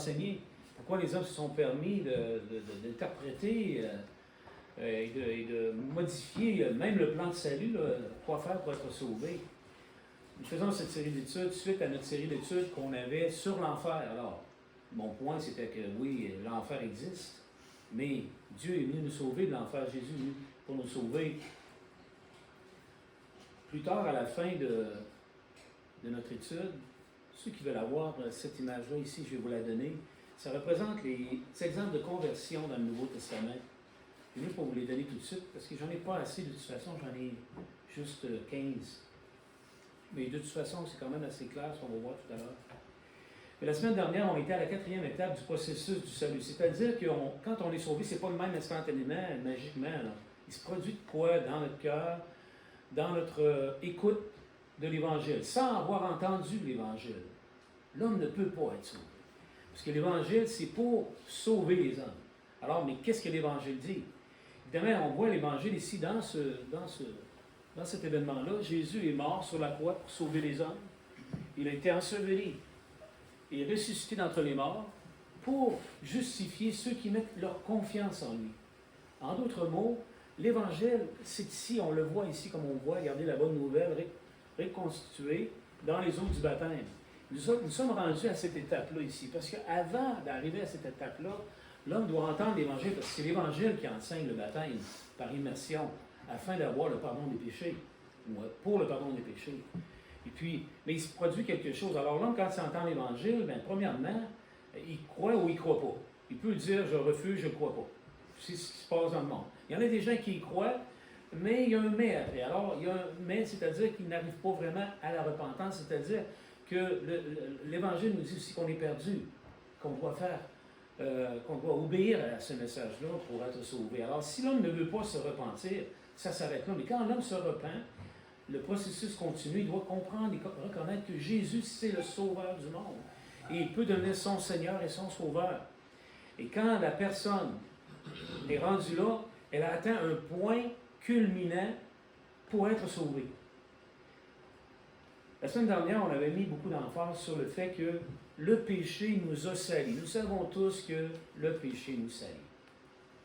enseigner pourquoi les hommes se sont permis d'interpréter et de modifier même le plan de salut, là, quoi faire pour être sauvé. Nous faisons cette série d'études suite à notre série d'études qu'on avait sur l'enfer. Alors, mon point, c'était que oui, l'enfer existe, mais Dieu est venu nous sauver de l'enfer. Jésus est venu pour nous sauver. Plus tard, à la fin de notre étude, ceux qui veulent avoir cette image-là ici, je vais vous la donner. Ça représente les exemples de conversion dans le Nouveau Testament. Je vais pour vous les donner tout de suite, parce que j'en ai pas assez, de toute façon, j'en ai juste 15. Mais de toute façon, c'est quand même assez clair, ce qu'on va voir tout à l'heure. Mais la semaine dernière, on était à la 4e étape du processus du salut. C'est-à-dire que quand on est sauvé, ce n'est pas le même instantanément, magiquement. Là. Il se produit de quoi dans notre cœur, dans notre écoute de l'Évangile, sans avoir entendu l'Évangile. L'homme ne peut pas être sauvé. Parce que l'Évangile, c'est pour sauver les hommes. Alors, mais qu'est-ce que l'Évangile dit? Évidemment, on voit l'Évangile ici dans cet événement-là. Jésus est mort sur la croix pour sauver les hommes. Il a été enseveli et ressuscité d'entre les morts pour justifier ceux qui mettent leur confiance en lui. En d'autres mots, l'Évangile, c'est ici, on le voit ici comme on voit, regardez la bonne nouvelle, reconstituée dans les eaux du baptême. Nous sommes rendus à cette étape-là ici, parce qu'avant d'arriver à cette étape-là, l'homme doit entendre l'Évangile, parce que c'est l'Évangile qui enseigne le baptême par immersion, afin d'avoir le pardon des péchés, ou pour le pardon des péchés. Et puis, mais il se produit quelque chose. Alors l'homme, quand il entend l'Évangile, bien, premièrement, il croit ou il ne croit pas. Il peut dire, je refuse, je ne crois pas. C'est ce qui se passe dans le monde. Il y en a des gens qui y croient, mais il y a un mais après. Alors, il y a un mais, c'est-à-dire qu'ils n'arrivent pas vraiment à la repentance, c'est-à-dire que l'Évangile nous dit aussi qu'on est perdu, qu'on doit faire, qu'on doit obéir à ce message-là pour être sauvé. Alors, si l'homme ne veut pas se repentir, ça s'arrête là. Mais quand l'homme se repent, le processus continue, il doit comprendre et reconnaître que Jésus, c'est le sauveur du monde. Et il peut devenir son Seigneur et son sauveur. Et quand la personne est rendue là, elle a atteint un point culminant pour être sauvée. La semaine dernière, on avait mis beaucoup d'emphase sur le fait que le péché nous a salis. Nous savons tous que le péché nous salit.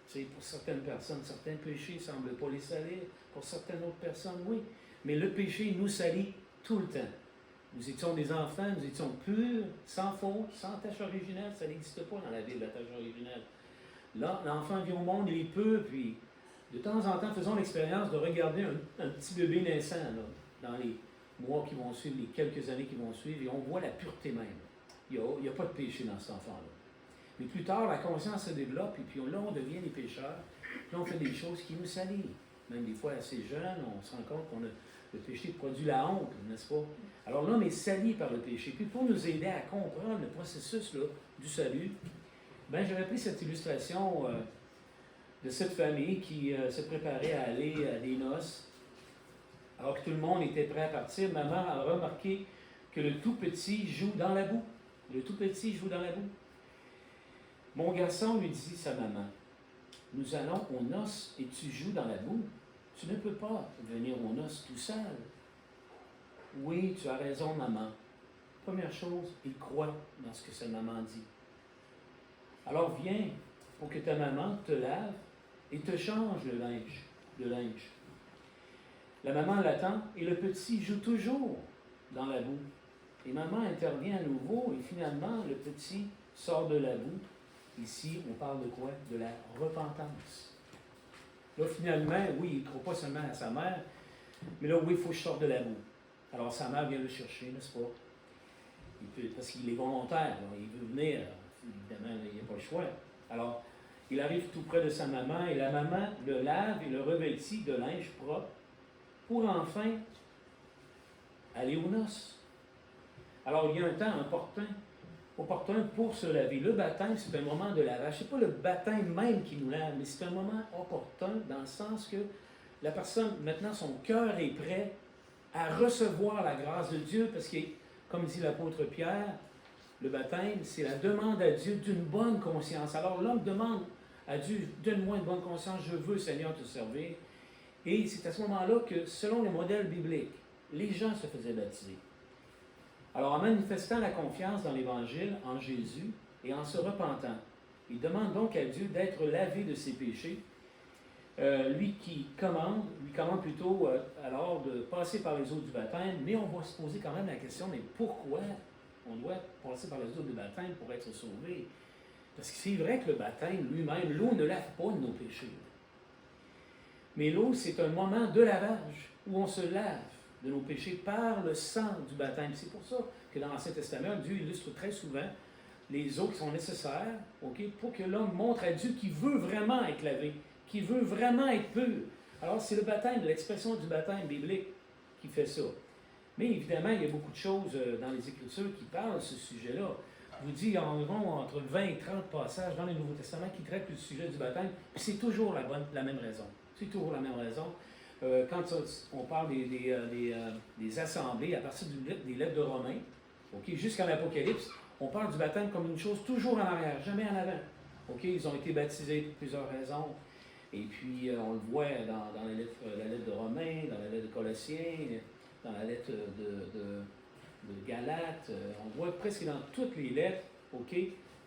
Tu sais, pour certaines personnes, certains péchés ne semblent pas les salir. Pour certaines autres personnes, oui. Mais le péché nous salit tout le temps. Nous étions des enfants, nous étions purs, sans faute, sans tache originelle. Ça n'existe pas dans la Bible, la tache originelle. Là, l'enfant vient au monde, il est pur, puis de temps en temps, faisons l'expérience de regarder un petit bébé naissant là, dans les mois qui vont suivre, les quelques années qui vont suivre, et on voit la pureté même. Il n'y a pas de péché dans cet enfant-là. Mais plus tard, la conscience se développe, et puis là, on devient des pécheurs, puis on fait des choses qui nous salissent. Même des fois assez jeunes, on se rend compte que le péché produit la honte, n'est-ce pas? Alors l'homme est sali par le péché. Puis pour nous aider à comprendre le processus là, du salut, ben, j'avais pris cette illustration de cette famille qui se préparait à aller à des noces. Alors que tout le monde était prêt à partir, maman a remarqué que le tout petit joue dans la boue. Le tout petit joue dans la boue. Mon garçon lui dit sa maman, nous allons aux noces et tu joues dans la boue. Tu ne peux pas venir aux noces tout seul. Oui, tu as raison, maman. Première chose, il croit dans ce que sa maman dit. Alors viens pour que ta maman te lave et te change le linge. La maman l'attend et le petit joue toujours dans la boue. Et maman intervient à nouveau et finalement le petit sort de la boue. Ici, on parle de quoi? De la repentance. Là, finalement, oui, il ne croit pas seulement à sa mère, mais là, oui, il faut que je sorte de la boue. Alors, sa mère vient le chercher, n'est-ce pas? Parce qu'il est volontaire, là, il veut venir. Évidemment, il n'y a pas le choix. Alors, il arrive tout près de sa maman et la maman le lave et le revêtit de linge propre pour enfin aller aux noces. Alors, il y a un temps opportun pour se laver. Le baptême, c'est un moment de lavage. Ce n'est pas le baptême même qui nous lave, mais c'est un moment opportun dans le sens que la personne, maintenant, son cœur est prêt à recevoir la grâce de Dieu parce que, comme dit l'apôtre Pierre, le baptême, c'est la demande à Dieu d'une bonne conscience. Alors l'homme demande à Dieu, donne-moi une bonne conscience, je veux, Seigneur, te servir. Et c'est à ce moment-là que, selon le modèle biblique, les gens se faisaient baptiser. Alors, en manifestant la confiance dans l'Évangile, en Jésus, et en se repentant. Il demande donc à Dieu d'être lavé de ses péchés. Lui commande plutôt alors de passer par les eaux du baptême, mais on va se poser quand même la question, mais pourquoi on doit passer par les eaux du baptême pour être sauvé? Parce que c'est vrai que le baptême lui-même, l'eau ne lave pas de nos péchés. Mais l'eau, c'est un moment de lavage où on se lave de nos péchés par le sang du baptême. C'est pour ça que dans l'Ancien Testament, Dieu illustre très souvent les eaux qui sont nécessaires, pour que l'homme montre à Dieu qu'il veut vraiment être lavé, qu'il veut vraiment être pur. Alors, c'est le baptême, l'expression du baptême biblique qui fait ça. Mais évidemment, il y a beaucoup de choses dans les Écritures qui parlent de ce sujet-là. Je vous dis environ entre 20 et 30 passages dans le Nouveau Testament qui traitent du sujet du baptême, puis c'est toujours la même raison. C'est toujours la même raison. Quand on parle des assemblées, à partir des lettres de Romains, jusqu'à l'Apocalypse, on parle du baptême comme une chose toujours en arrière, jamais en avant. Ils ont été baptisés pour plusieurs raisons. Et puis, on le voit dans la lettre de Romains, dans la lettre de Colossiens, dans la lettre de Galates. On voit presque dans toutes les lettres,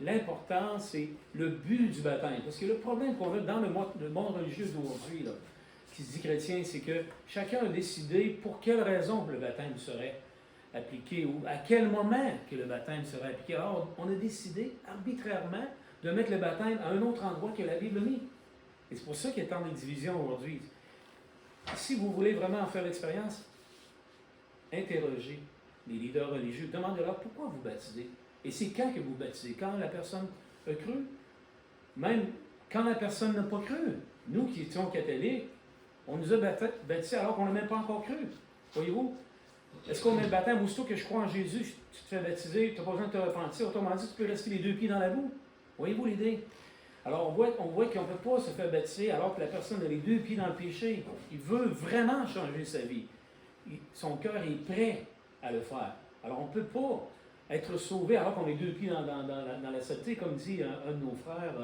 l'important, c'est le but du baptême. Parce que le problème qu'on a dans le monde religieux d'aujourd'hui, qui se dit chrétien, c'est que chacun a décidé pour quelle raison le baptême serait appliqué ou à quel moment que le baptême serait appliqué. Alors, on a décidé arbitrairement de mettre le baptême à un autre endroit que la Bible a mis. Et c'est pour ça qu'il y a tant de divisions aujourd'hui. Si vous voulez vraiment en faire l'expérience, interrogez les leaders religieux, demandez-leur pourquoi vous baptisez. Et c'est quand que vous baptisez? Quand la personne a cru? Même quand la personne n'a pas cru. Nous qui étions catholiques, on nous a baptisés alors qu'on n'a même pas encore cru. Voyez-vous? Est-ce qu'on met le baptême aussitôt que je crois en Jésus, tu te fais baptiser, tu n'as pas besoin de te repentir, autrement dit, tu peux rester les deux pieds dans la boue? Voyez-vous l'idée? Alors on voit qu'on ne peut pas se faire baptiser alors que la personne a les deux pieds dans le péché. Il veut vraiment changer sa vie. Son cœur est prêt à le faire. Alors on ne peut pas être sauvé alors qu'on est deux pieds dans la saleté, comme dit un de nos frères,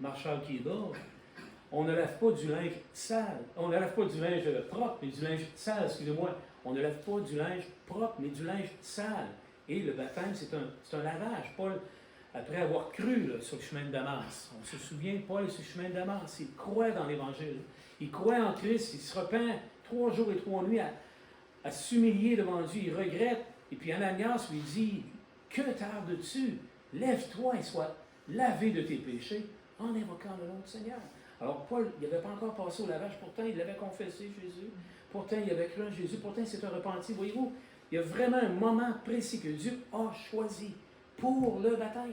Marshall Kiba. On ne lave pas du linge sale. On ne lave pas du linge propre, mais du linge sale, excusez-moi. On ne lave pas du linge propre, mais du linge sale. Et le baptême, c'est un lavage. Paul, après avoir cru sur le chemin de Damas, on se souvient, Paul, sur le chemin de Damas, il croit dans l'Évangile. Il croit en Christ, il se repent 3 jours et 3 nuits à s'humilier devant Dieu. Il regrette. Et puis Ananias lui dit, que tardes-tu? Lève-toi et sois lavé de tes péchés en invoquant le nom du Seigneur. Alors Paul, il n'avait pas encore passé au lavage, pourtant il l'avait confessé, Jésus. Pourtant il avait cru en Jésus, pourtant il s'était repenti. Voyez-vous, il y a vraiment un moment précis que Dieu a choisi pour le baptême.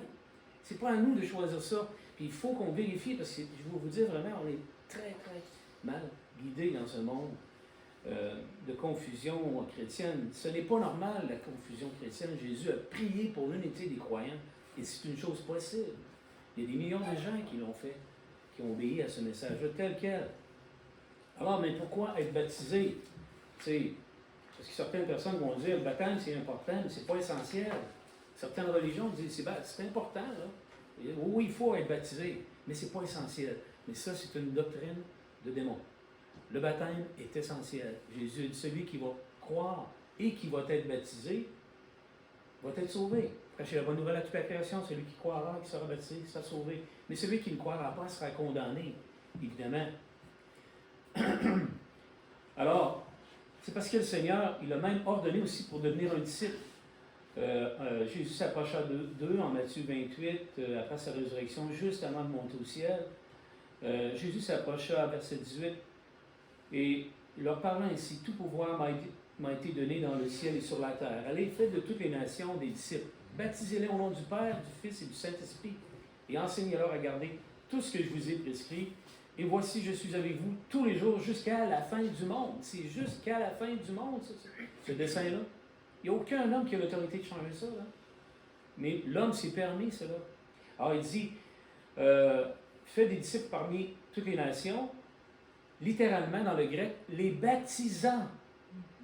Ce n'est pas à nous de choisir ça. Puis il faut qu'on vérifie, parce que je vais vous dire vraiment, on est très, très mal guidé dans ce monde de confusion chrétienne. Ce n'est pas normal, la confusion chrétienne. Jésus a prié pour l'unité des croyants, et c'est une chose possible. Il y a des millions de gens qui l'ont fait, qui ont obéi à ce message-là tel quel. Alors, mais pourquoi être baptisé? Parce que certaines personnes vont dire, le baptême c'est important, mais c'est pas essentiel. Certaines religions disent, c'est important, là. Oui, il faut être baptisé, mais c'est pas essentiel. Mais ça, c'est une doctrine de démon. Le baptême est essentiel. Jésus dit, celui qui va croire et qui va être baptisé, va être sauvé. Prêchez la bonne nouvelle à toute la création, celui qui croira, qui sera baptisé, qui sera sauvé. Mais celui qui ne croira pas sera condamné, évidemment. Alors, c'est parce que le Seigneur, il a même ordonné aussi pour devenir un disciple. Jésus s'approcha d'eux en Matthieu 28, après sa résurrection, juste avant de monter au ciel. Jésus s'approcha, verset 18, et leur parlant ainsi, tout pouvoir m'a été donné dans le ciel et sur la terre. Allez, faites de toutes les nations des disciples. Baptisez-les au nom du Père, du Fils et du Saint-Esprit, et enseignez-leur à garder tout ce que je vous ai prescrit. Et voici, je suis avec vous tous les jours jusqu'à la fin du monde. C'est jusqu'à la fin du monde, ce dessin-là. Il n'y a aucun homme qui a l'autorité de changer ça, là. Mais l'homme s'est permis cela. Alors il dit, faites des disciples parmi toutes les nations, littéralement dans le grec, les baptisant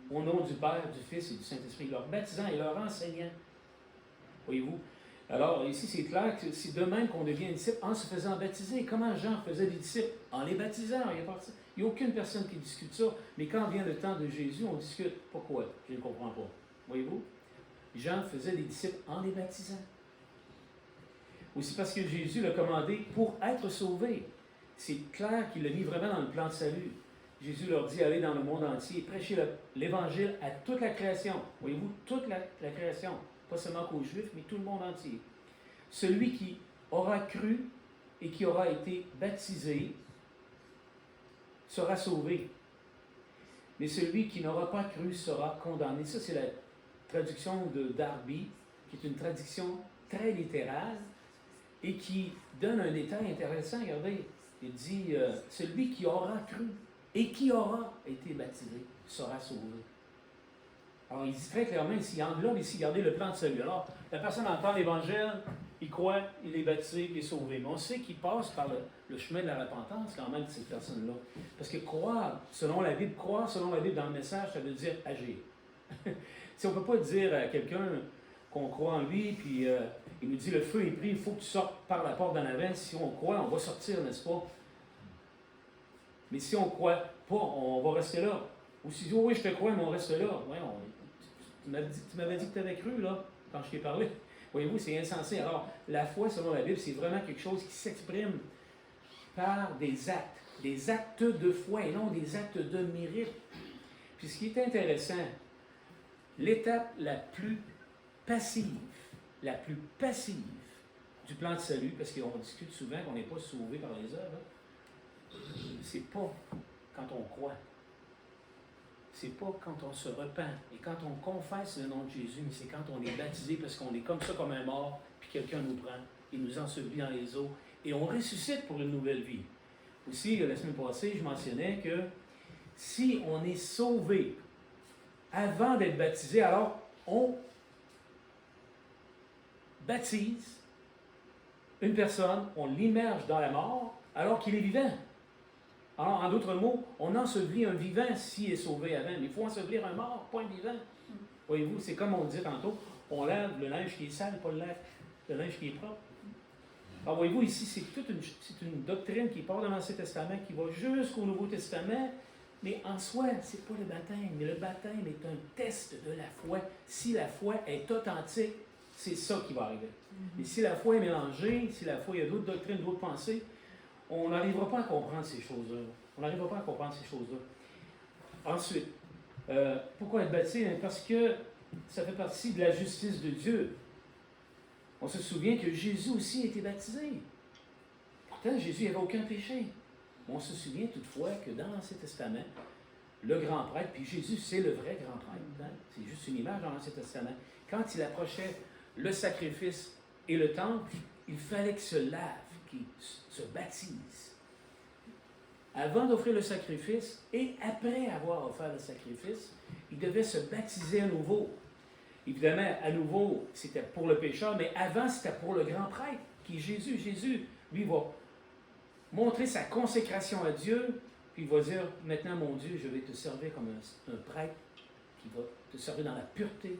au nom du Père, du Fils et du Saint-Esprit, leur baptisant et leur enseignant. Voyez-vous? Alors, ici, c'est clair que c'est de même qu'on devient disciple en se faisant baptiser. Comment Jean faisait des disciples? En les baptisant. Il n'y a aucune personne qui discute ça. Mais quand vient le temps de Jésus, on discute. Pourquoi? Je ne comprends pas. Voyez-vous? Jean faisait des disciples en les baptisant. Aussi parce que Jésus l'a commandé pour être sauvé. C'est clair qu'il l'a mis vraiment dans le plan de salut. Jésus leur dit, allez dans le monde entier, prêchez l'Évangile à toute la création. Voyez-vous, toute la création. Pas seulement qu'aux Juifs, mais tout le monde entier. Celui qui aura cru et qui aura été baptisé sera sauvé. Mais celui qui n'aura pas cru sera condamné. Ça, c'est la traduction de Darby, qui est une traduction très littérale et qui donne un détail intéressant. Regardez, il dit, celui qui aura cru et qui aura été baptisé sera sauvé. Alors, il dit très clairement ici, il englobe ici, regardez le plan de salut. Alors, la personne entend l'Évangile, il croit, il est baptisé, il est sauvé. Mais on sait qu'il passe par le chemin de la repentance, quand même, de cette personne-là. Parce que croire selon la Bible dans le message, ça veut dire agir. Si on ne peut pas dire à quelqu'un qu'on croit en lui, puis il nous dit le feu est pris, il faut que tu sortes par la porte d'en avant. Si on croit, on va sortir, n'est-ce pas? Mais si on ne croit pas, on va rester là. Ou si oh oui, je te crois, mais on reste là. Ouais, tu m'avais dit que tu avais cru, là, quand je t'ai parlé. Voyez-vous, c'est insensé. Alors, la foi, selon la Bible, c'est vraiment quelque chose qui s'exprime par des actes de foi et non des actes de mérite. Puis ce qui est intéressant, l'étape la plus passive du plan de salut, parce qu'on discute souvent qu'on n'est pas sauvé par les œuvres, c'est pas quand on croit. C'est pas quand on se repent et quand on confesse le nom de Jésus, mais c'est quand on est baptisé parce qu'on est comme ça, comme un mort, puis quelqu'un nous prend, il nous ensevelit dans les eaux et on ressuscite pour une nouvelle vie. Aussi, la semaine passée, je mentionnais que si on est sauvé avant d'être baptisé, alors on baptise une personne, on l'immerge dans la mort alors qu'il est vivant. Alors, en d'autres mots, on ensevelit un vivant s'il est sauvé avant, mais il faut ensevelir un mort, pas un vivant. Voyez-vous, c'est comme on dit tantôt, on lave le linge qui est sale, pas le linge qui est propre. Alors, voyez-vous, ici, c'est une doctrine qui part de l'Ancien Testament, qui va jusqu'au Nouveau Testament, mais en soi, ce n'est pas le baptême. Mais le baptême est un test de la foi. Si la foi est authentique, c'est ça qui va arriver. Mais si la foi est mélangée, si la foi, il y a d'autres doctrines, d'autres pensées, on n'arrivera pas à comprendre ces choses-là. Ensuite, pourquoi être baptisé? Parce que ça fait partie de la justice de Dieu. On se souvient que Jésus aussi a été baptisé. Pourtant, Jésus n'avait aucun péché. On se souvient toutefois que dans l'Ancien Testament, le grand prêtre, puis Jésus, c'est le vrai grand prêtre. Hein? C'est juste une image dans l'Ancien Testament. Quand il approchait le sacrifice et le temple, il fallait qu'il se lave, qu'il se baptise. Avant d'offrir le sacrifice et après avoir offert le sacrifice, il devait se baptiser à nouveau. Évidemment, à nouveau, c'était pour le pécheur, mais avant, c'était pour le grand prêtre, qui est Jésus. Jésus, lui, va montrer sa consécration à Dieu, puis il va dire, maintenant, mon Dieu, je vais te servir comme un prêtre qui va te servir dans la pureté.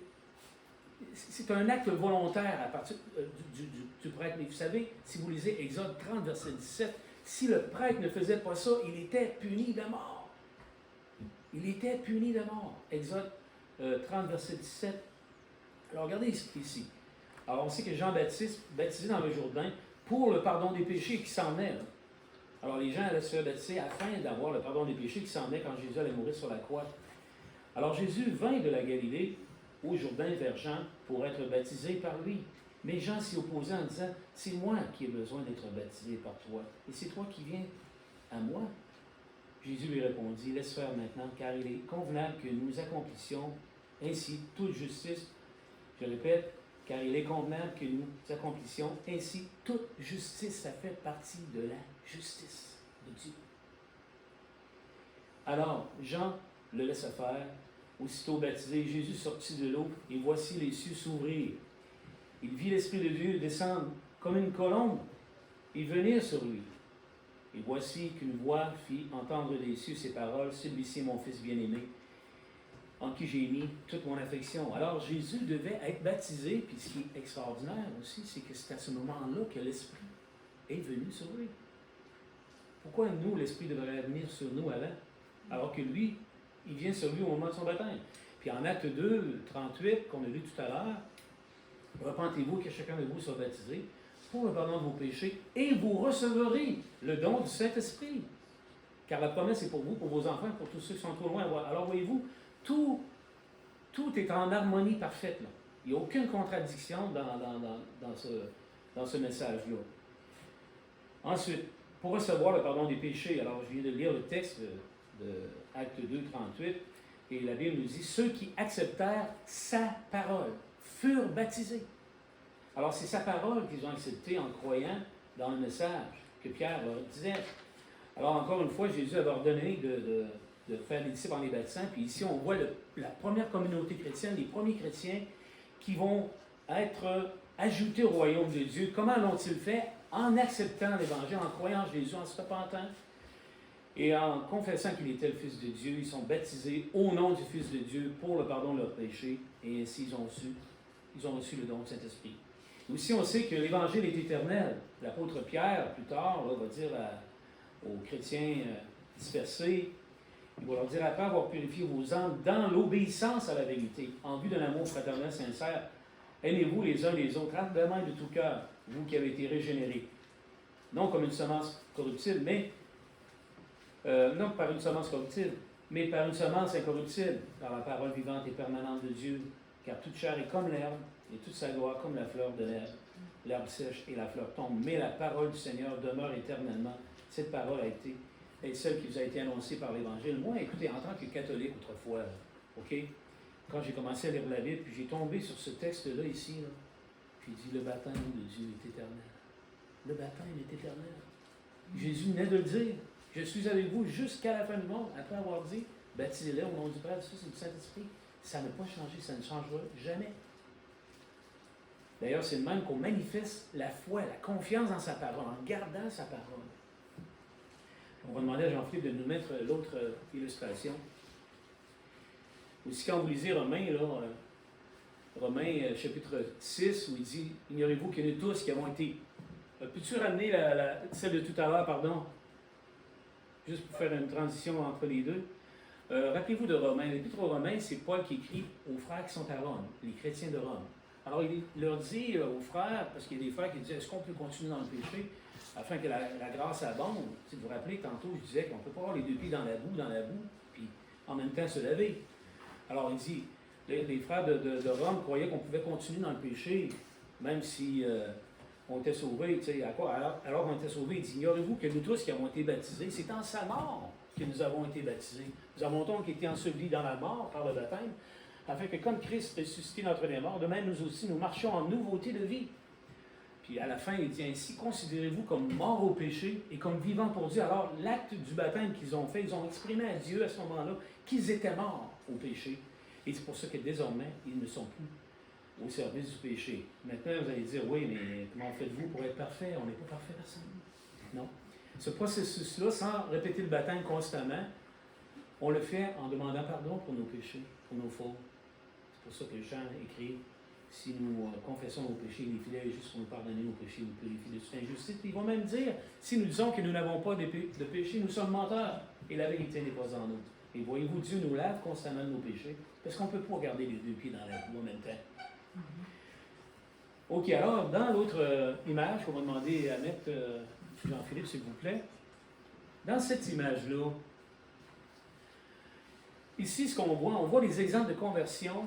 C'est un acte volontaire à partir du prêtre. Mais vous savez, si vous lisez Exode 30, verset 17, si le prêtre ne faisait pas ça, il était puni de mort. Il était puni de mort. Exode 30, verset 17. Alors, regardez ici. Alors, on sait que Jean-Baptiste, baptisé dans le Jourdain, pour le pardon des péchés qui s'en est. Alors, les gens allaient se faire baptiser afin d'avoir le pardon des péchés qui s'en est quand Jésus allait mourir sur la croix. Alors, Jésus vint de la Galilée au Jourdain vers Jean pour être baptisé par lui. Mais Jean s'y opposait en disant, c'est moi qui ai besoin d'être baptisé par toi, et c'est toi qui viens à moi. Jésus lui répondit, laisse faire maintenant, car il est convenable que nous accomplissions ainsi toute justice. Je répète, car il est convenable que nous accomplissions ainsi toute justice. Ça fait partie de la justice de Dieu. Alors, Jean le laissa faire. Aussitôt baptisé, Jésus sortit de l'eau, et voici les cieux s'ouvrir. Il vit l'Esprit de Dieu descendre comme une colombe et venir sur lui. Et voici qu'une voix fit entendre des cieux ces paroles, celui-ci est mon Fils bien-aimé, en qui j'ai mis toute mon affection. Alors Jésus devait être baptisé, puis ce qui est extraordinaire aussi, c'est que c'est à ce moment-là que l'Esprit est venu sur lui. Pourquoi nous, l'Esprit devrait venir sur nous avant, alors que lui, il vient sur lui au moment de son baptême? Puis en Acte 2, 38, qu'on a lu tout à l'heure, repentez-vous que chacun de vous soit baptisé pour le pardon de vos péchés, et vous recevrez le don du Saint-Esprit. Car la promesse est pour vous, pour vos enfants, pour tous ceux qui sont trop loin. Alors voyez-vous, tout est en harmonie parfaite, là. Il n'y a aucune contradiction dans ce message-là. Ensuite, pour recevoir le pardon des péchés, alors je viens de lire le texte de Acte 2, 38, et la Bible nous dit, ceux qui acceptèrent sa parole furent baptisés. Alors c'est sa parole qu'ils ont acceptée en croyant dans le message que Pierre leur disait. Alors encore une fois, Jésus avait ordonné de faire des disciples en les baptisant, puis ici on voit la première communauté chrétienne, les premiers chrétiens qui vont être ajoutés au royaume de Dieu. Comment l'ont-ils fait? En acceptant l'Évangile, en croyant en Jésus, en se repentant et en confessant qu'il était le Fils de Dieu. Ils sont baptisés au nom du Fils de Dieu pour le pardon de leurs péchés, et ainsi ils ont reçu le don du Saint-Esprit. Aussi, on sait que l'Évangile est éternel. L'apôtre Pierre, plus tard, là, va dire aux chrétiens dispersés, il va leur dire, après avoir purifié vos âmes dans l'obéissance à la vérité, en vue d'un amour fraternel sincère, aimez-vous les uns les autres, ardemment et de tout cœur, vous qui avez été régénérés. Non comme une semence corruptible, mais non par une semence corruptible, mais par une semence incorruptible, par la parole vivante et permanente de Dieu. Car toute chair est comme l'herbe, et toute sa gloire comme la fleur de l'herbe. L'herbe sèche et la fleur tombe, mais la parole du Seigneur demeure éternellement. Cette parole a été celle qui vous a été annoncée par l'Évangile. Moi, écoutez, en tant que catholique autrefois, OK, quand j'ai commencé à lire la Bible, puis j'ai tombé sur ce texte-là ici, là, puis il dit, le baptême de Dieu est éternel. Le baptême est éternel. Jésus venait de le dire. Je suis avec vous jusqu'à la fin du monde, après avoir dit, baptisez-les au nom du Père, du Fils et du Saint-Esprit. Ça n'a pas changé, ça ne changera jamais. D'ailleurs, c'est le même qu'on manifeste la foi, la confiance dans sa parole, en gardant sa parole. On va demander à Jean-Philippe de nous mettre l'autre illustration. Aussi, quand vous lisez Romains, là, Romains chapitre 6, où il dit, ignorez-vous que nous tous qui avons été... Peux-tu ramener celle de tout à l'heure, pardon? Juste pour faire une transition entre les deux. Rappelez-vous de Romains. L'épître aux Romains, c'est Paul qui écrit aux frères qui sont à Rome, les chrétiens de Rome. Alors, il leur dit aux frères, parce qu'il y a des frères qui disent, est-ce qu'on peut continuer dans le péché afin que la grâce abonde? Vous vous rappelez, tantôt, je disais qu'on ne peut pas avoir les deux pieds dans la boue, puis en même temps se laver. Alors, il dit, les frères de Rome croyaient qu'on pouvait continuer dans le péché, même si on était sauvés. Tu sais, à quoi? Alors qu'on était sauvés, il dit, ignorez-vous que nous tous qui avons été baptisés, c'est en sa mort que nous avons été baptisés. Nous avons donc été ensevelis dans la mort par le baptême, afin que comme Christ ressuscité d'entre les morts, de même nous aussi, nous marchions en nouveauté de vie. Puis à la fin, il dit ainsi, considérez-vous comme morts au péché et comme vivants pour Dieu. Alors l'acte du baptême qu'ils ont fait, ils ont exprimé à Dieu à ce moment-là qu'ils étaient morts au péché. Et c'est pour ça que désormais, ils ne sont plus au service du péché. Maintenant, vous allez dire, oui, mais comment faites-vous pour être parfait? On n'est pas parfait, personne. Non. Ce processus-là, sans répéter le baptême constamment, on le fait en demandant pardon pour nos péchés, pour nos fautes. C'est pour ça que Jean écrit, si nous confessons nos péchés, il est fidèle et juste pour nous pardonner nos péchés, nous purifier de toute injustice. Il va même dire, si nous disons que nous n'avons pas de péché, nous sommes menteurs et la vérité n'est pas en nous. Et voyez-vous, Dieu nous lave constamment de nos péchés, parce qu'on ne peut pas garder les deux pieds dans la boue en même temps. OK, alors, dans l'autre image qu'on va demander à mettre, Jean-Philippe, s'il vous plaît, dans cette image-là, ici, ce qu'on voit, on voit des exemples de conversion.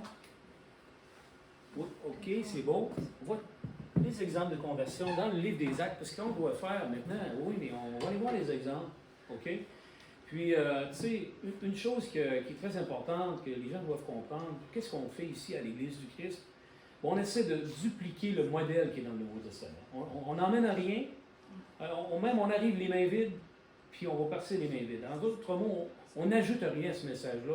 OK, c'est beau. On voit des exemples de conversion dans le livre des Actes, parce qu'on doit faire maintenant, oui, mais on va aller voir les exemples. OK? Puis, tu sais, une chose qui est très importante, que les gens doivent comprendre, qu'est-ce qu'on fait ici à l'Église du Christ? On essaie de dupliquer le modèle qui est dans le Nouveau Testament. On n'emmène à rien. On arrive les mains vides, puis on va partir les mains vides. En d'autres mots, on n'ajoute rien à ce message-là.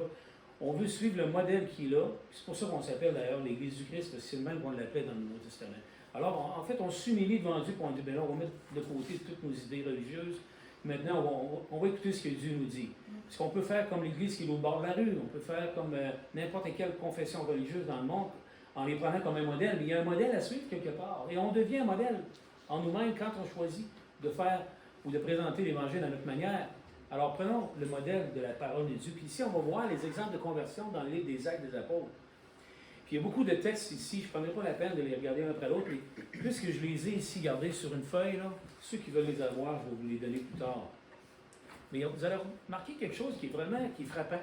On veut suivre le modèle qui est là. C'est pour ça qu'on s'appelle d'ailleurs l'Église du Christ, parce que c'est le même qu'on l'appelle dans le Nouveau Testament. Alors, en fait, on s'humilie devant Dieu, puis on dit, bien là, on va mettre de côté toutes nos idées religieuses. Maintenant, on va écouter ce que Dieu nous dit. Parce qu'on peut faire comme l'Église qui est au bord de la rue. On peut faire comme n'importe quelle confession religieuse dans le monde, en les prenant comme un modèle. Mais il y a un modèle à suivre quelque part. Et on devient un modèle en nous-mêmes quand on choisit de faire ou de présenter l'Évangile à notre manière. Alors prenons le modèle de la parole de Dieu. Puis ici, on va voir les exemples de conversion dans le livre des Actes des Apôtres. Puis il y a beaucoup de textes ici, je ne prendrai pas la peine de les regarder un après l'autre, mais puisque je les ai ici gardés sur une feuille, là, ceux qui veulent les avoir, je vais vous les donner plus tard. Mais vous allez remarquer quelque chose qui est frappant.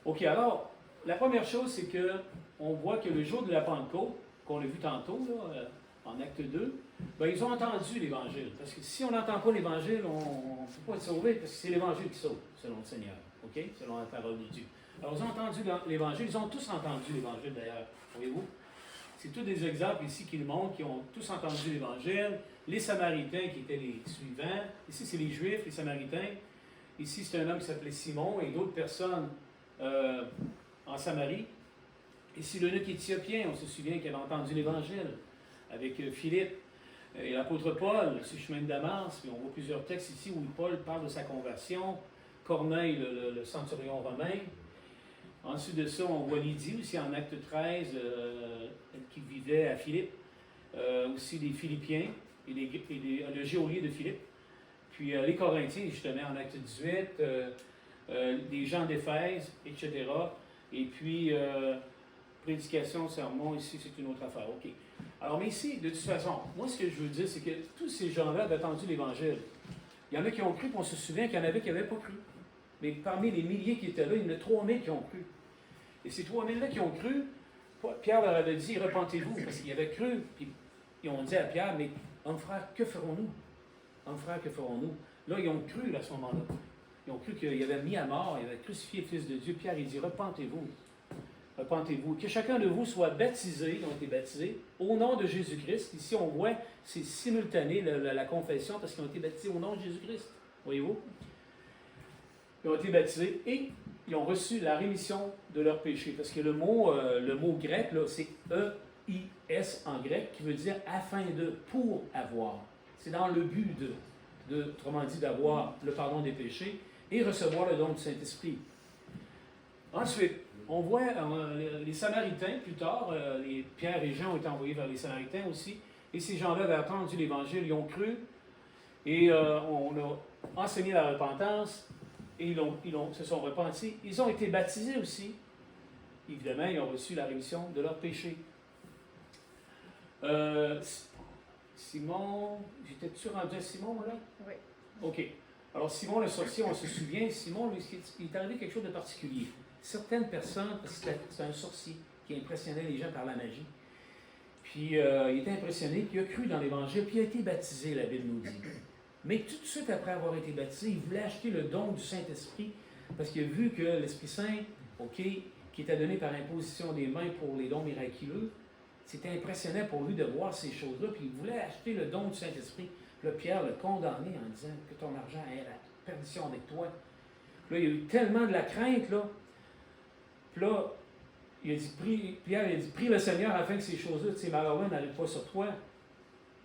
OK, alors, la première chose, c'est que on voit que le jour de la Pentecôte, qu'on a vu tantôt, là, en acte 2, ben, ils ont entendu l'Évangile. Parce que si on n'entend pas l'Évangile, on ne peut pas être sauvé, parce que c'est l'Évangile qui sauve, selon le Seigneur. OK? Selon la parole de Dieu. Alors, ils ont entendu l'Évangile, ils ont tous entendu l'Évangile d'ailleurs, voyez-vous? C'est tous des exemples ici qui le montrent, qui ont tous entendu l'Évangile. Les Samaritains qui étaient les suivants. Ici, c'est les Juifs, les Samaritains. Ici, c'est un homme qui s'appelait Simon et d'autres personnes en Samarie. Ici, l'eunuque éthiopien, on se souvient qu'il avait entendu l'Évangile avec Philippe et l'apôtre Paul, sur le chemin de Damas. Puis on voit plusieurs textes ici où Paul parle de sa conversion. Corneille, le centurion romain. Ensuite de ça, on voit Lydie aussi en acte 13, qui vivait à Philippe. Aussi les Philippiens et le geôlier de Philippe. Puis les Corinthiens, justement, en acte 18, des gens d'Éphèse, etc. Et puis, prédication, sermon, ici, c'est une autre affaire. OK. Alors, mais ici, de toute façon, moi, ce que je veux dire, c'est que tous ces gens-là avaient entendu l'Évangile. Il y en a qui ont cru, puis on se souvient qu'il y en avait qui n'avaient pas cru. Mais parmi les milliers qui étaient là, il y en a 3000 qui ont cru. Et ces 3000-là qui ont cru, Pierre leur avait dit, repentez-vous, parce qu'ils avaient cru. Puis ils ont dit à Pierre, mais homme frère, que ferons-nous? Homme frère, que ferons-nous? Là, ils ont cru à ce moment-là. Ils ont cru qu'il avait mis à mort, il avait crucifié le Fils de Dieu. Pierre, il dit, repentez-vous. Repentez-vous. Que chacun de vous soit baptisé, ils ont été baptisés, au nom de Jésus-Christ. Ici, on voit, c'est simultané la confession, parce qu'ils ont été baptisés au nom de Jésus-Christ. Voyez-vous? Ils ont été baptisés et ils ont reçu la rémission de leurs péchés. Parce que le mot grec, là, c'est E-I-S en grec, qui veut dire afin de, pour avoir. C'est dans le but autrement dit, d'avoir le pardon des péchés et recevoir le don du Saint-Esprit. Ensuite, on voit les Samaritains, plus tard, Pierre et Jean ont été envoyés vers les Samaritains aussi, et ces gens-là avaient entendu l'Évangile, ils ont cru, et on a enseigné la repentance, et ils se sont repentis. Ils ont été baptisés aussi. Évidemment, ils ont reçu la rémission de leurs péchés. Simon, j'étais-tu rendu à Simon, là? Oui. OK. Alors, Simon le sorcier, on se souvient, Simon, lui, il est arrivé quelque chose de particulier. Certaines personnes, parce que c'est un sorcier qui impressionnait les gens par la magie, puis il était impressionné, puis il a cru dans l'Évangile, puis il a été baptisé, la Bible nous dit. Mais tout de suite après avoir été baptisé, il voulait acheter le don du Saint-Esprit, parce qu'il a vu que l'Esprit Saint, OK, qui était donné par imposition des mains pour les dons miraculeux, c'était impressionnant pour lui de voir ces choses-là, puis il voulait acheter le don du Saint-Esprit. Puis là, Pierre l'a condamné en disant que ton argent est la perdition avec toi. Puis là, il y a eu tellement de la crainte, là. Puis là, Pierre a dit, prie le Seigneur afin que ces choses-là, ces malheurs-là n'arrivent pas sur toi.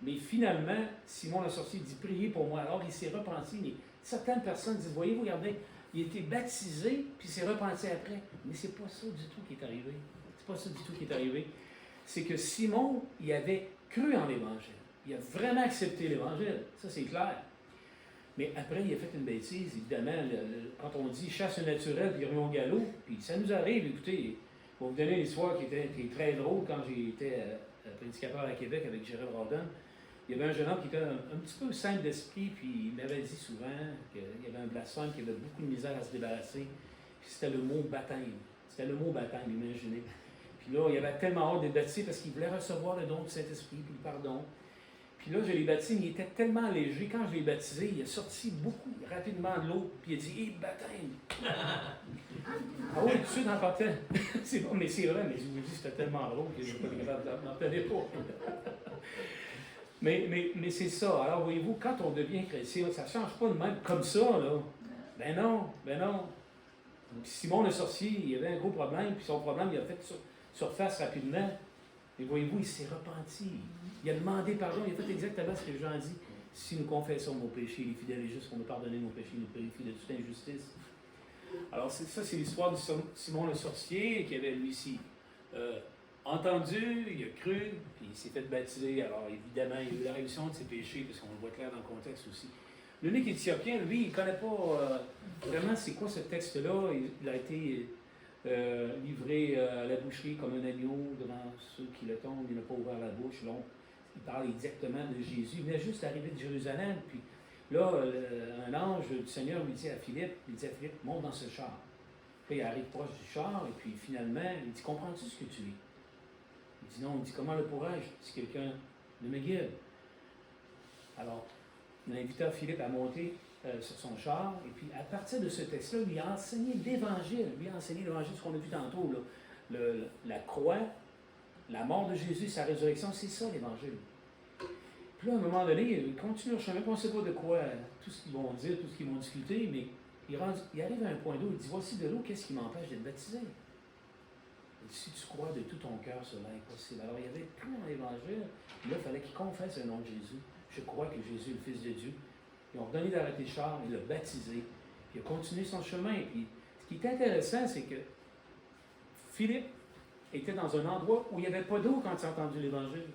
Mais finalement, Simon le sorcier dit, priez pour moi. Alors, il s'est repenti. Mais certaines personnes disent, voyez-vous, regardez, il a été baptisé, puis il s'est repenti après. Mais c'est pas ça du tout qui est arrivé. C'est pas ça du tout qui est arrivé. C'est que Simon, il avait cru en l'Évangile. Il a vraiment accepté l'Évangile. Ça, c'est clair. Mais après, il a fait une bêtise, évidemment. Quand on dit chasse naturelle puis rue au galop, puis ça nous arrive, écoutez, pour vous donner l'histoire qui est très drôle, quand j'étais prédicateur à Québec avec Gérald Rodin, il y avait un jeune homme qui était un petit peu simple d'esprit, puis il m'avait dit souvent qu'il y avait un blasphème, qui avait beaucoup de misère à se débarrasser. Puis c'était le mot baptême. C'était le mot baptême, imaginez. Puis là, il avait tellement hâte d'être baptisé parce qu'il voulait recevoir le don du Saint-Esprit, puis le pardon. Puis là, je l'ai baptisé, mais il était tellement léger. Quand je l'ai baptisé, il a sorti beaucoup, rapidement de l'eau, puis il a dit « Hé, baptême! » Ah oui, tout de suite, en partant. C'est bon, mais c'est vrai, mais je vous dis, c'était tellement drôle que je n'ai pas capable d'en tenir pas. mais c'est ça. Alors, voyez-vous, quand on devient chrétien, ça ne change pas de même comme ça, là. Ben non. Simon le sorcier, il avait un gros problème, puis son problème, il a fait surface rapidement. Et voyez-vous, il s'est repenti. Il a demandé pardon, il a fait exactement ce que Jean dit. Si nous confessons nos péchés, il est fidèle et juste pour nous pardonner nos péchés, nous purifie de toute injustice. Alors, c'est l'histoire de Simon le sorcier, qui avait lui aussi entendu, il a cru, puis il s'est fait baptiser. Alors, évidemment, il a eu la rémission de ses péchés, parce qu'on le voit clair dans le contexte aussi. L'unique Éthiopien, lui, il ne connaît pas vraiment c'est quoi ce texte-là. Il a été livré à la boucherie comme un agneau devant ceux qui le tombent, il n'a pas ouvert la bouche. Là, il parle exactement de Jésus. Il venait juste d'arriver de Jérusalem, puis là, un ange du Seigneur lui dit à Philippe, monte dans ce char. Puis il arrive proche du char, et puis finalement, il dit, comprends-tu ce que tu es? Il dit non, il dit, comment le pourrais-je si quelqu'un ne me guide? Alors, il a invité Philippe à monter sur son char, et puis à partir de ce texte-là, il a enseigné l'Évangile, ce qu'on a vu tantôt, là. La croix, la mort de Jésus, sa résurrection, c'est ça l'Évangile. Puis là, à un moment donné, il continue leur chemin, on ne sait pas de quoi, tout ce qu'ils vont dire, tout ce qu'ils vont discuter, mais il arrive à un point d'eau, il dit, voici de l'eau, qu'est-ce qui m'empêche d'être baptisé? Il dit, si tu crois de tout ton cœur, cela est possible. Alors, il y avait tout dans l'Évangile, puis là, il fallait qu'il confesse le nom de Jésus. Je crois que Jésus est le Fils de Dieu. Ils ont ordonné d'arrêter Charles, il l'a baptisé, puis il a continué son chemin. Puis, ce qui est intéressant, c'est que Philippe était dans un endroit où il n'y avait pas d'eau quand il a entendu l'Évangile.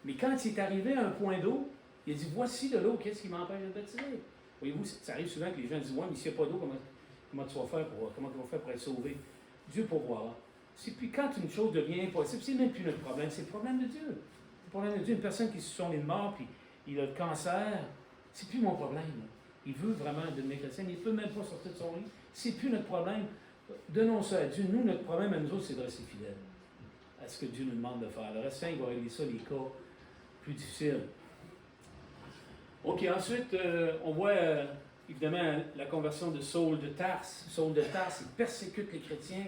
Mais quand il est arrivé à un point d'eau, il a dit, voici de l'eau, qu'est-ce qui m'empêche de baptiser? Voyez-vous, ça arrive souvent que les gens disent, ouais, mais s'il n'y a pas d'eau, comment tu vas faire pour être sauvé? Dieu pourvoira. Puis quand une chose devient impossible, c'est même plus notre problème, c'est le problème de Dieu. Le problème de Dieu, une personne qui se sont les morts, puis il a le cancer, c'est plus mon problème. Il veut vraiment devenir chrétien, il ne peut même pas sortir de son lit. C'est plus notre problème. Donnons ça à Dieu. Nous, notre problème à nous autres, c'est de rester fidèles à ce que Dieu nous demande de faire. Le reste, il va régler ça, les cas plus difficiles. OK, ensuite, on voit évidemment la conversion de Saul de Tarse. Saul de Tarse, il persécute les chrétiens.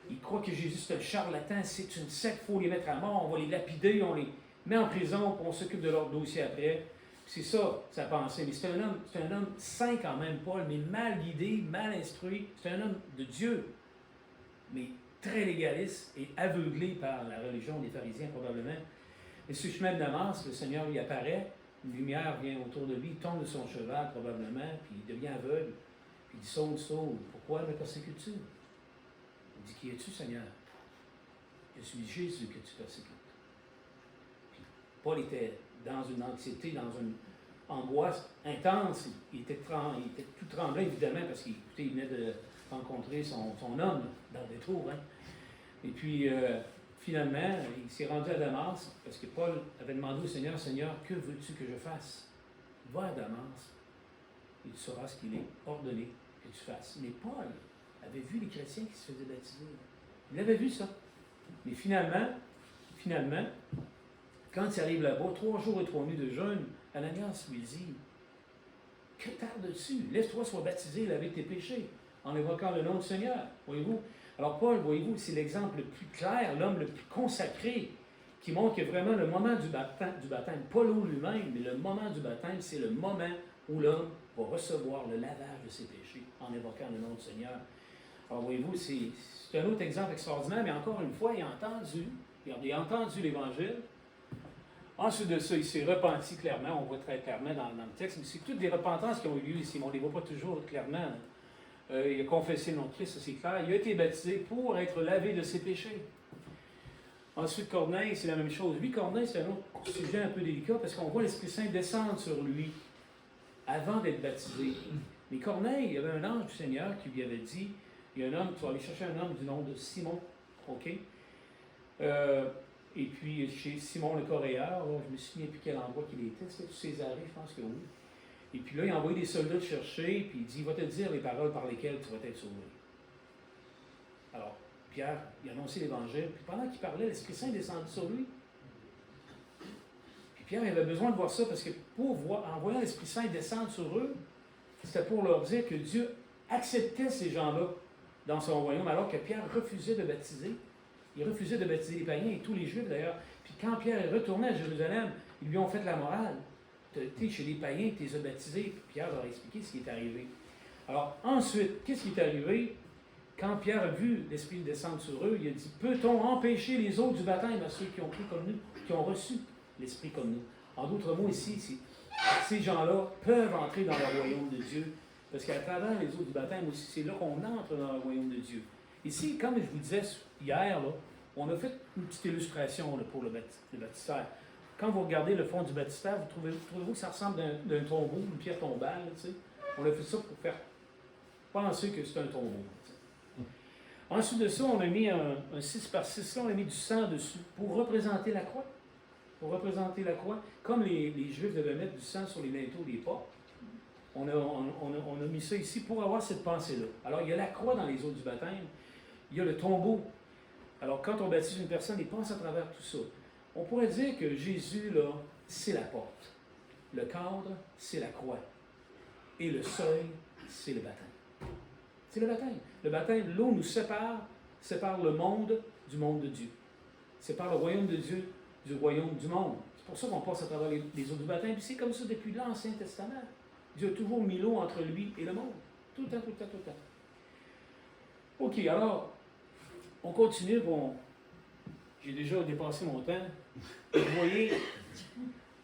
Il croit que Jésus, c'est un charlatan, c'est une secte, il faut les mettre à mort, on va les lapider, on les met en prison, puis on s'occupe de leur dossier après. C'est ça, sa pensée. Mais c'est un homme saint quand même, Paul, mais mal guidé, mal instruit. C'est un homme de Dieu, mais très légaliste et aveuglé par la religion des pharisiens probablement. Et sur le chemin de Damas, le Seigneur lui apparaît, une lumière vient autour de lui, il tombe de son cheval probablement, puis il devient aveugle. Puis il dit, Saul, Saul, pourquoi me persécutes-tu? Il dit, qui es-tu, Seigneur? Je suis Jésus que tu persécutes. Puis Paul était dans une anxiété, dans une angoisse intense. Il était tout tremblant, évidemment, parce qu'il venait de rencontrer son homme dans le détour. Hein? Et puis, finalement, il s'est rendu à Damas, parce que Paul avait demandé au Seigneur, Seigneur, que veux-tu que je fasse? Va à Damas, et tu sauras ce qu'il est ordonné que tu fasses. Mais Paul avait vu les chrétiens qui se faisaient baptiser. Il avait vu ça. Mais finalement, quand il arrive là-bas, 3 jours et 3 nuits de jeûne, Ananias lui dit, que tardes-tu? Laisse-toi sois baptisé, laver tes péchés, en évoquant le nom du Seigneur. Voyez-vous? Alors Paul, voyez-vous, c'est l'exemple le plus clair, l'homme le plus consacré, qui montre que vraiment le moment du baptême, pas l'eau lui-même, mais le moment du baptême, c'est le moment où l'homme va recevoir le lavage de ses péchés, en évoquant le nom du Seigneur. Alors, voyez-vous, c'est un autre exemple extraordinaire, mais encore une fois, il a entendu l'Évangile. Ensuite de ça, il s'est repenti clairement, on voit très clairement dans le texte, mais c'est toutes des repentances qui ont eu lieu ici, mais on ne les voit pas toujours clairement. Il a confessé le nom de Christ, ça c'est clair. Il a été baptisé pour être lavé de ses péchés. Ensuite, Corneille, c'est la même chose. Lui, Corneille, c'est un autre sujet un peu délicat, parce qu'on voit l'Esprit Saint descendre sur lui avant d'être baptisé. Mais Corneille, il y avait un ange du Seigneur qui lui avait dit, il y a un homme, tu vas aller chercher un homme du nom de Simon, OK? Et puis, chez Simon le Coréeur, je ne me souviens plus quel endroit qu'il était, c'était Césarée, je pense que oui. Et puis là, il a envoyé des soldats te chercher, puis il dit, il va te dire les paroles par lesquelles tu vas être sauvé. Alors, Pierre, il a annoncé l'Évangile, puis pendant qu'il parlait, l'Esprit Saint est descendu sur lui. Puis Pierre, il avait besoin de voir ça, parce que en voyant l'Esprit Saint descendre sur eux, c'était pour leur dire que Dieu acceptait ces gens-là dans son royaume, alors que Pierre refusait de baptiser. Il refusait de baptiser les païens et tous les Juifs d'ailleurs. Puis quand Pierre est retourné à Jérusalem, ils lui ont fait la morale. Tu as été chez les païens, tu les as baptisés. Puis Pierre leur a expliqué ce qui est arrivé. Alors ensuite, qu'est-ce qui est arrivé? Quand Pierre a vu l'Esprit descendre sur eux, il a dit, peut-on empêcher les autres du baptême à ceux qui ont cru comme nous, qui ont reçu l'Esprit comme nous? En d'autres mots, ici, ces gens-là peuvent entrer dans le royaume de Dieu. Parce qu'à travers les eaux du baptême aussi, c'est là qu'on entre dans le royaume de Dieu. Ici, comme je vous disais hier, là, on a fait une petite illustration là, pour le baptistère. Quand vous regardez le fond du baptistère, trouvez-vous que ça ressemble d'un tombeau, une pierre tombale? Tu sais? On a fait ça pour faire penser que c'est un tombeau. Ensuite de ça, on a mis un 6 par 6 là, on a mis du sang dessus pour représenter la croix. Pour représenter la croix, comme les Juifs devaient mettre du sang sur les linteaux des portes, on a mis ça ici pour avoir cette pensée-là. Alors, il y a la croix dans les eaux du baptême, il y a le tombeau. Alors, quand on baptise une personne, il passe à travers tout ça. On pourrait dire que Jésus, là, c'est la porte. Le cadre, c'est la croix. Et le seuil, c'est le baptême. C'est le baptême. Le baptême, l'eau nous sépare le monde du monde de Dieu. Sépare le royaume de Dieu du royaume du monde. C'est pour ça qu'on passe à travers les eaux du baptême. Puis c'est comme ça depuis l'Ancien Testament. Dieu a toujours mis l'eau entre lui et le monde. Tout le temps, tout le temps, tout le temps. OK, alors, on continue. Bon, j'ai déjà dépassé mon temps. Vous voyez,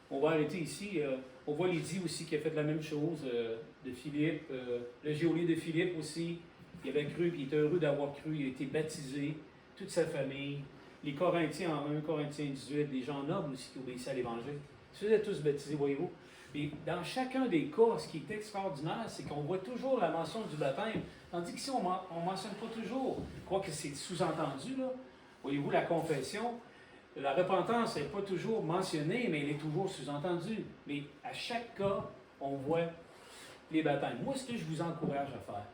on va arrêter ici. On voit Lydie aussi qui a fait la même chose de Philippe. Le geôlier de Philippe aussi, il avait cru, puis il était heureux d'avoir cru. Il a été baptisé, toute sa famille. Les Corinthiens en 1 Corinthiens 18, des gens nobles aussi qui obéissaient à l'Évangile. Ils se faisaient tous baptisés, voyez-vous. Et dans chacun des cas, ce qui est extraordinaire, c'est qu'on voit toujours la mention du baptême. Tandis qu'ici, on ne mentionne pas toujours. Je crois que c'est sous-entendu, là. Voyez-vous, la confession, la repentance n'est pas toujours mentionnée, mais elle est toujours sous-entendue. Mais à chaque cas, on voit les baptêmes. Moi, ce que je vous encourage à faire,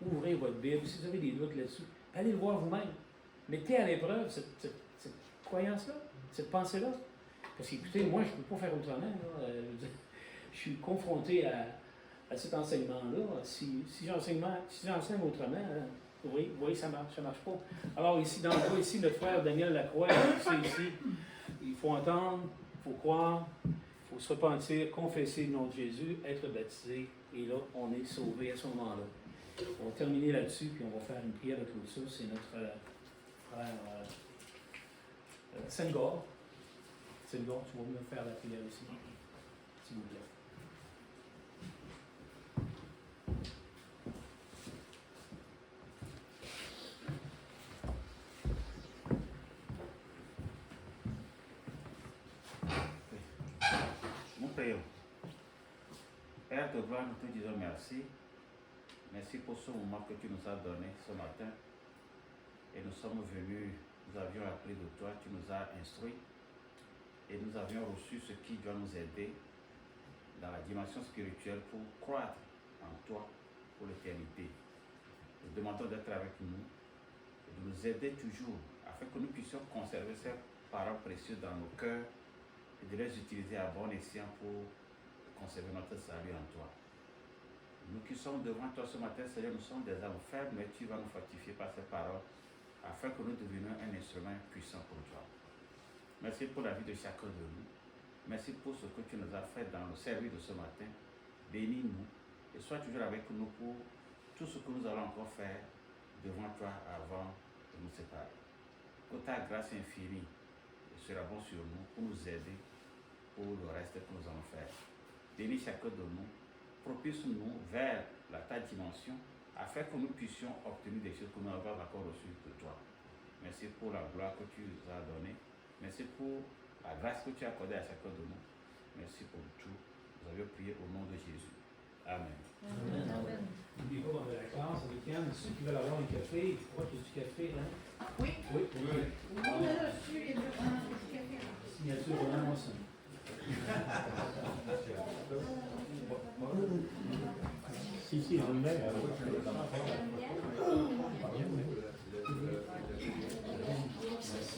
ouvrez votre Bible, si vous avez des doutes là-dessus, allez le voir vous-même. Mettez à l'épreuve cette croyance-là, cette pensée-là. Parce qu'écoutez, moi, je ne peux pas faire autrement. Je suis confronté à cet enseignement-là. Si j'enseigne autrement, vous voyez, ça ne marche pas. Alors ici, dans le cas, ici, notre frère Daniel Lacroix, c'est ici, il faut entendre, il faut croire, il faut se repentir, confesser le nom de Jésus, être baptisé, et là, on est sauvé à ce moment-là. On va terminer là-dessus, puis on va faire une prière de clôture. C'est notre frère Senghor. Senghor, tu vas venir faire la prière ici, s'il vous plaît. Nous prions. Père de gloire, nous te disons merci. Merci pour ce moment que tu nous as donné ce matin. Et nous sommes venus, nous avions appris de toi, tu nous as instruits. Et nous avions reçu ce qui doit nous aider dans la dimension spirituelle pour croître en toi pour l'éternité. Nous demandons d'être avec nous et de nous aider toujours afin que nous puissions conserver ces paroles précieuses dans nos cœurs et de les utiliser à bon escient pour conserver notre salut en toi. Nous qui sommes devant toi ce matin, Seigneur, nous sommes des âmes faibles, mais tu vas nous fortifier par ces paroles afin que nous devenions un instrument puissant pour toi. Merci pour la vie de chacun de nous. Merci pour ce que tu nous as fait dans le service de ce matin. Bénis-nous et sois toujours avec nous pour tout ce que nous allons encore faire devant toi avant de nous séparer. Que ta grâce infinie sera bon sur nous pour nous aider pour le reste que nous allons faire. Bénis chacun de nous, propice-nous vers ta dimension afin que nous puissions obtenir des choses que nous n'avons pas encore reçues de toi. Merci pour la gloire que tu nous as donnée. Merci pour la grâce que tu as accordée à chacun de nous. Merci pour tout. Nous avons prié au nom de Jésus. Amen. Amen. N'oubliez pas dans la classe avec Yann, ceux qui veulent avoir un café, je crois qu'il y a du café, hein? Oui. Oui. On a reçu les deux du café. Signature de moi, ça. Si, je l'ai.